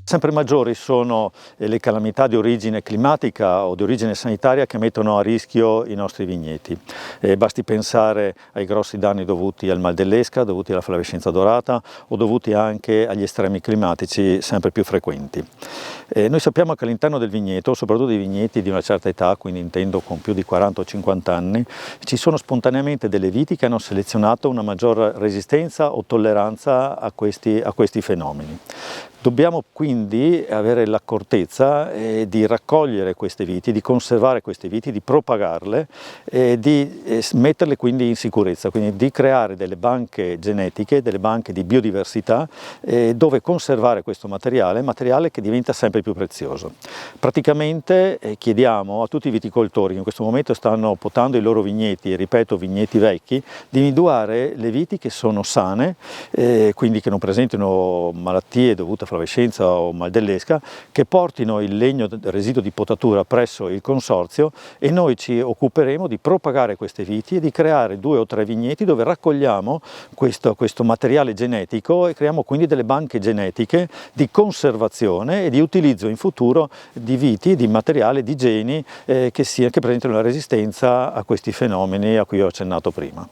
Sempre maggiori sono le calamità di origine climatica o di origine sanitaria che mettono a rischio i nostri vigneti. Basti pensare ai grossi danni dovuti al mal dell'esca, dovuti alla flavescenza dorata o dovuti anche agli estremi climatici sempre più frequenti. Noi sappiamo che all'interno del vigneto, soprattutto dei vigneti di una certa età, quindi intendo con più di 40 o 50 anni, ci sono spontaneamente delle viti che hanno selezionato una maggior resistenza o tolleranza a questi fenomeni. Dobbiamo quindi avere l'accortezza di raccogliere queste viti, di conservare queste viti, di propagarle e di metterle quindi in sicurezza, quindi di creare delle banche genetiche, delle banche di biodiversità dove conservare questo materiale che diventa sempre più prezioso. Praticamente chiediamo a tutti i viticoltori che in questo momento stanno potando i loro vigneti, e ripeto vigneti vecchi, di individuare le viti che sono sane, quindi che non presentino malattie dovute a flavescenza o mal dell'esca, che portino il legno residuo di potatura presso il consorzio e noi ci occuperemo di propagare queste viti e di creare 2 o 3 vigneti dove raccogliamo questo materiale genetico e creiamo quindi delle banche genetiche di conservazione e di utilizzo in futuro di viti, di materiale, di geni che presentino la resistenza a questi fenomeni a cui ho accennato prima.